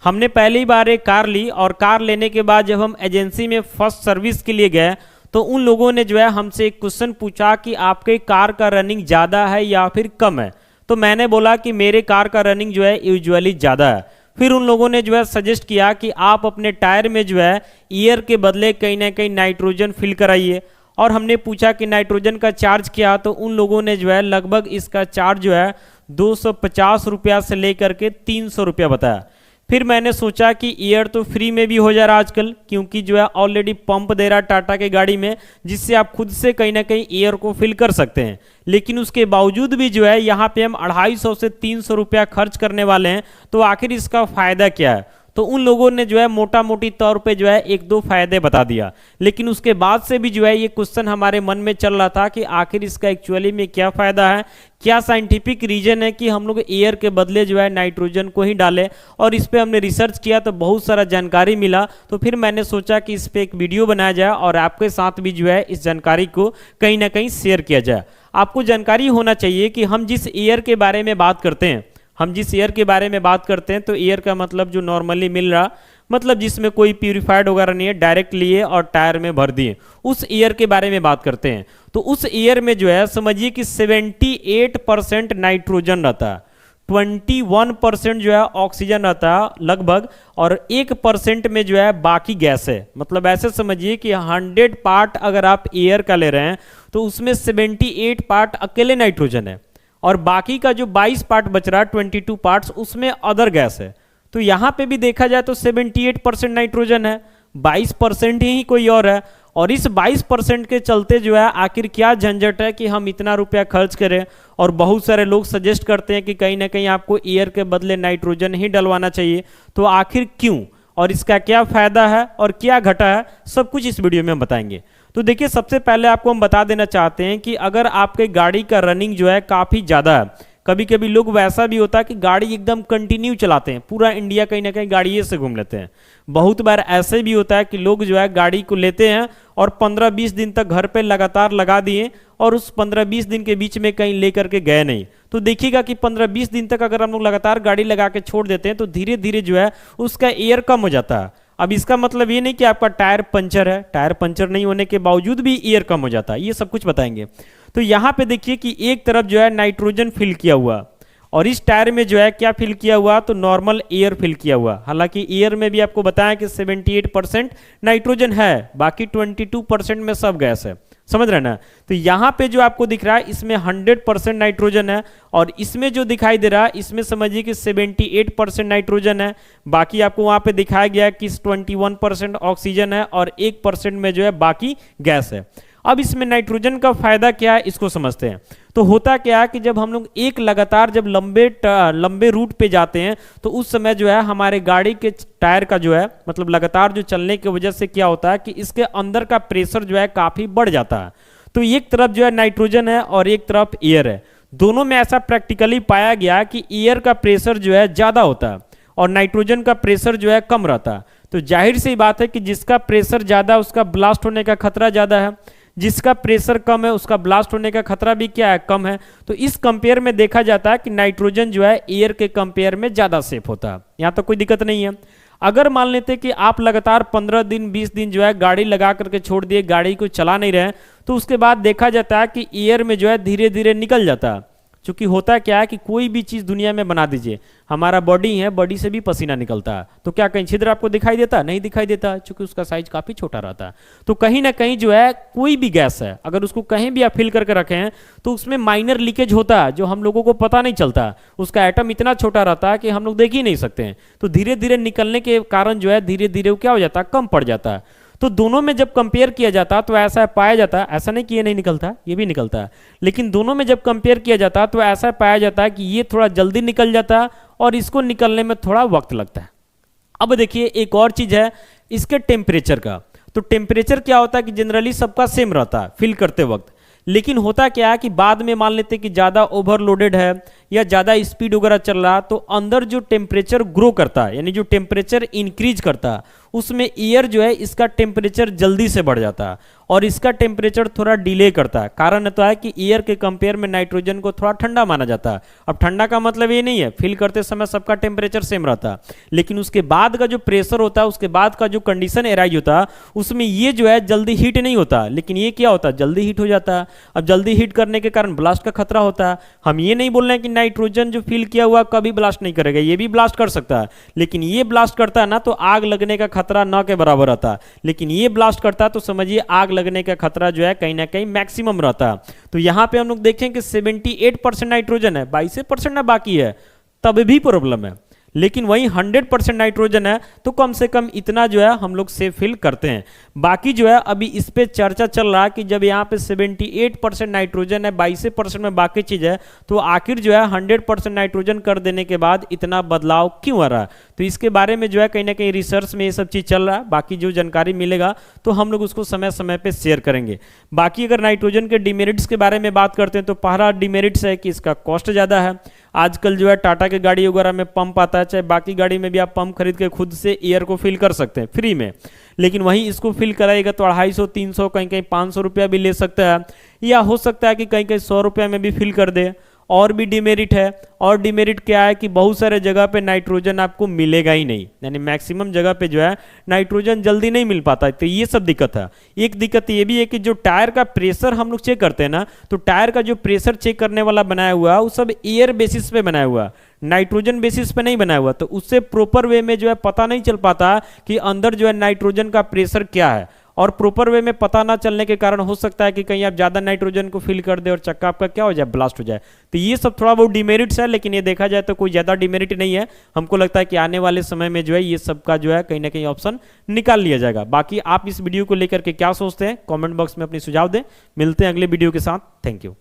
हमने पहली बार एक कार ली और कार लेने के बाद जब हम एजेंसी में फर्स्ट सर्विस के लिए गए तो उन लोगों ने जो है हमसे एक क्वेश्चन पूछा कि आपके कार का रनिंग ज़्यादा है या फिर कम है। तो मैंने बोला कि मेरे कार का रनिंग जो है यूजुअली ज़्यादा है। फिर उन लोगों ने जो है सजेस्ट किया कि आप अपने टायर में जो है ईयर के बदले कहीं ना कहीं नाइट्रोजन फिल कराइए। और हमने पूछा कि नाइट्रोजन का चार्ज क्या, तो उन लोगों ने जो है लगभग इसका चार्ज जो है 250 रुपया से लेकर के 300 रुपया बताया। फिर मैंने सोचा कि ईयर तो फ्री में भी हो जा रहा आजकल, क्योंकि जो है ऑलरेडी पंप दे रहा टाटा के गाड़ी में, जिससे आप खुद से कहीं ना कहीं ईयर को फिल कर सकते हैं। लेकिन उसके बावजूद भी जो है यहाँ पे हम 250 से 300 रुपया खर्च करने वाले हैं, तो आखिर इसका फायदा क्या है। तो उन लोगों ने जो है मोटा मोटी तौर पे जो है एक दो फायदे बता दिया। लेकिन उसके बाद से भी जो है ये क्वेश्चन हमारे मन में चल रहा था कि आखिर इसका एक्चुअली में क्या फायदा है, क्या साइंटिफिक रीजन है कि हम लोग एयर के बदले जो है नाइट्रोजन को ही डालें। और इस पे हमने रिसर्च किया तो बहुत सारा जानकारी मिला। तो फिर मैंने सोचा कि इस पे एक वीडियो बनाया जाए और आपके साथ भी जो है इस जानकारी को कहीं ना कहीं शेयर किया जाए। आपको जानकारी होना चाहिए कि हम जिस एयर के बारे में बात करते हैं, तो एयर का मतलब जो नॉर्मली मिल रहा, मतलब जिसमें कोई प्यूरिफाइड वगैरह नहीं है, डायरेक्ट लिए और टायर में भर दिए, उस एयर के बारे में बात करते हैं। तो उस एयर में जो है समझिए कि 78% नाइट्रोजन रहता है, 21% जो है ऑक्सीजन रहता है लगभग, और 1% में जो है बाकी गैस है। मतलब ऐसे समझिए कि 100 पार्ट अगर आप एयर का ले रहे हैं तो उसमें 78 पार्ट अकेले नाइट्रोजन है, और बाकी का जो 22 पार्ट बच रहा है, 22 पार्ट्स, उसमें अदर गैस है। तो यहां पे भी देखा जाए तो 78% नाइट्रोजन है, 22% ही कोई और है। और इस 22% के चलते जो है आखिर क्या झंझट है कि हम इतना रुपया खर्च करें। और बहुत सारे लोग सजेस्ट करते हैं कि कहीं ना कहीं आपको एयर के बदले नाइट्रोजन ही डलवाना चाहिए। तो आखिर क्यों, और इसका क्या फायदा है और क्या घटा है, सब कुछ इस वीडियो में हम बताएंगे। तो देखिए, सबसे पहले आपको हम बता देना चाहते हैं कि अगर आपके गाड़ी का रनिंग जो है काफ़ी ज़्यादा है, कभी कभी लोग वैसा भी होता है कि गाड़ी एकदम कंटिन्यू चलाते हैं, पूरा इंडिया कहीं ना कहीं गाड़िए से घूम लेते हैं। बहुत बार ऐसे भी होता है कि लोग जो है गाड़ी को लेते हैं और 15-20 दिन तक घर पे लगातार लगा दिए और उस 15-20 दिन के बीच में कहीं लेकर के गए नहीं। तो देखिएगा कि 15-20 दिन तक अगर हम लोग लगातार गाड़ी लगा के छोड़ देते हैं तो धीरे धीरे जो है उसका एयर कम हो जाता है। अब इसका मतलब ये नहीं कि आपका टायर पंचर है, टायर पंचर नहीं होने के बावजूद भी एयर कम हो जाता है, ये सब कुछ बताएंगे। तो यहाँ पे देखिए कि एक तरफ जो है नाइट्रोजन फिल किया हुआ, और इस टायर में जो है क्या फिल किया हुआ, तो नॉर्मल एयर फिल किया हुआ। हालांकि एयर में भी आपको बताया कि 78% नाइट्रोजन है, बाकी 22% में सब गैस है, समझ रहे ना। तो यहाँ पे जो आपको दिख रहा है इसमें 100% नाइट्रोजन है, और इसमें जो दिखाई दे रहा है इसमें समझिए कि 78% नाइट्रोजन है। बाकी आपको वहाँ पे दिखाया गया कि 21% ऑक्सीजन है और 1% में जो है बाकी गैस है। अब इसमें नाइट्रोजन का फायदा क्या है इसको समझते हैं। तो होता क्या है कि जब हम लोग एक लगातार जब लंबे रूट पे जाते हैं तो उस समय जो है हमारे गाड़ी के टायर का जो है मतलब लगातार जो चलने की वजह से क्या होता है कि इसके अंदर का प्रेशर जो है काफी बढ़ जाता है। तो एक तरफ जो है नाइट्रोजन है और एक तरफ एयर है, दोनों में ऐसा प्रैक्टिकली पाया गया कि एयर का प्रेशर जो है ज्यादा होता है और नाइट्रोजन का प्रेशर जो है कम रहता है। तो जाहिर सी बात है कि जिसका प्रेशर ज्यादा उसका ब्लास्ट होने का खतरा ज्यादा है, जिसका प्रेशर कम है उसका ब्लास्ट होने का खतरा भी क्या है, कम है। तो इस कंपेयर में देखा जाता है कि नाइट्रोजन जो है एयर के कंपेयर में ज्यादा सेफ होता है, यहाँ तो कोई दिक्कत नहीं है। अगर मान लेते कि आप लगातार 15 दिन 20 दिन जो है गाड़ी लगा करके छोड़ दिए, गाड़ी को चला नहीं रहे, तो उसके बाद देखा जाता है कि एयर में जो है धीरे धीरे निकल जाता है। क्योंकि होता क्या है कि कोई भी चीज दुनिया में बना दीजिए, हमारा बॉडी है, बॉडी से भी पसीना निकलता है, तो क्या कहीं छिद्र आपको दिखाई देता? नहीं दिखाई देता, क्योंकि उसका साइज काफी छोटा रहता है। तो कहीं ना कहीं जो है कोई भी गैस है अगर उसको कहीं भी आप फिल करके रखे हैं तो उसमें माइनर लीकेज होता है जो हम लोगों को पता नहीं चलता। उसका एटम इतना छोटा रहता है कि हम लोग देख ही नहीं सकते हैं। तो धीरे धीरे निकलने के कारण जो है धीरे धीरे वो क्या हो जाता है, कम पड़ जाता है। तो दोनों में जब कंपेयर किया जाता तो ऐसा पाया जाता, ऐसा नहीं कि ये नहीं निकलता, ये भी निकलता है, लेकिन दोनों में जब कंपेयर किया जाता तो ऐसा पाया जाता है कि ये थोड़ा जल्दी निकल जाता है और इसको निकलने में थोड़ा वक्त लगता है। अब देखिए एक और चीज है इसके टेम्परेचर का। तो टेम्परेचर क्या होता है कि जनरली सबका सेम रहता है फिल करते वक्त, लेकिन होता क्या है कि बाद में मान लेते कि ज़्यादा ओवरलोडेड है या ज़्यादा स्पीड वगैरह चल रहा, तो अंदर जो टेम्परेचर ग्रो करता है यानी जो टेम्परेचर इंक्रीज करता है उसमें एयर जो है इसका टेम्परेचर जल्दी से बढ़ जाता है और इसका टेम्परेचर थोड़ा डिले करता है। कारण तो है कि एयर के कंपेयर में नाइट्रोजन को थोड़ा ठंडा माना जाता है। अब ठंडा का मतलब ये नहीं है फिल करते समय सबका टेम्परेचर सेम रहता है, लेकिन उसके बाद का जो प्रेशर होता है, उसके बाद का जो कंडीशन एराइज होता है, उसमें ये जो है जल्दी हीट नहीं होता, लेकिन ये क्या होता है जल्दी हीट हो जाता है। अब जल्दी हीट करने के कारण ब्लास्ट का खतरा होता है। हम ये नहीं बोल रहे हैं कि नाइट्रोजन जो फिल किया हुआ कभी ब्लास्ट नहीं करेगा, ये भी ब्लास्ट कर सकता है, लेकिन ये ब्लास्ट करता है ना तो आग लगने का खतरा न के बराबर रहता है। लेकिन ये ब्लास्ट करता है तो समझिए आग लगने का खतरा जो है कहीं ना कहीं मैक्सिमम रहता है। तो यहां पे हम लोग देखें कि 78% नाइट्रोजन है, 22% ना बाकी है, तब भी प्रॉब्लम है। लेकिन वहीं 100% नाइट्रोजन है तो कम से कम इतना जो है हम लोग सेफ फील करते हैं। बाकी जो है अभी इस पे चर्चा चल रहा है कि जब यहाँ पे 78% नाइट्रोजन है, 22% में बाकी चीज है, तो आखिर जो है 100% नाइट्रोजन कर देने के बाद इतना बदलाव क्यों आ रहा है। तो इसके बारे में जो है कहीं ना कहीं रिसर्च में ये सब चीज चल रहा है। बाकी जो जानकारी मिलेगा तो हम लोग उसको समय समय पर शेयर करेंगे। बाकी अगर नाइट्रोजन के डिमेरिट्स के बारे में बात करते हैं तो पहला डिमेरिट्स है कि इसका कॉस्ट ज़्यादा है। आजकल जो है टाटा के गाड़ी वगैरह में पंप आता है, चाहे बाकी गाड़ी में भी आप पंप खरीद के खुद से एयर को फिल कर सकते हैं फ्री में, लेकिन वहीं इसको फिल कराएगा तो 250, 300, कहीं कहीं 500 रुपया भी ले सकता है, या हो सकता है कि कहीं कहीं 100 रुपया में भी फिल कर दे। और भी डिमेरिट है, और डिमेरिट क्या है कि बहुत सारे जगह पे नाइट्रोजन आपको मिलेगा ही नहीं, यानी मैक्सिमम जगह पे जो है नाइट्रोजन जल्दी नहीं मिल पाता है। तो ये सब दिक्कत है। एक दिक्कत ये भी है कि जो टायर का प्रेशर हम लोग चेक करते हैं ना, तो टायर का जो प्रेशर चेक करने वाला बनाया हुआ है वो सब एयर बेसिस पे बनाया हुआ है, नाइट्रोजन बेसिस पे नहीं बनाया हुआ। तो उससे प्रॉपर वे में जो है पता नहीं चल पाता कि अंदर जो है नाइट्रोजन का प्रेशर क्या है, और प्रॉपर वे में पता ना चलने के कारण हो सकता है कि कहीं आप ज़्यादा नाइट्रोजन को फिल कर दे और चक्का आपका क्या हो जाए, ब्लास्ट हो जाए। तो ये सब थोड़ा बहुत डिमेरिट्स है, लेकिन ये देखा जाए तो कोई ज़्यादा डिमेरिट नहीं है। हमको लगता है कि आने वाले समय में जो है ये सब का जो है कहीं ना कहीं ऑप्शन निकाल लिया जाएगा। बाकी आप इस वीडियो को लेकर के क्या सोचते हैं कॉमेंट बॉक्स में अपनी सुझाव दें। मिलते हैं अगले वीडियो के साथ। Thank you.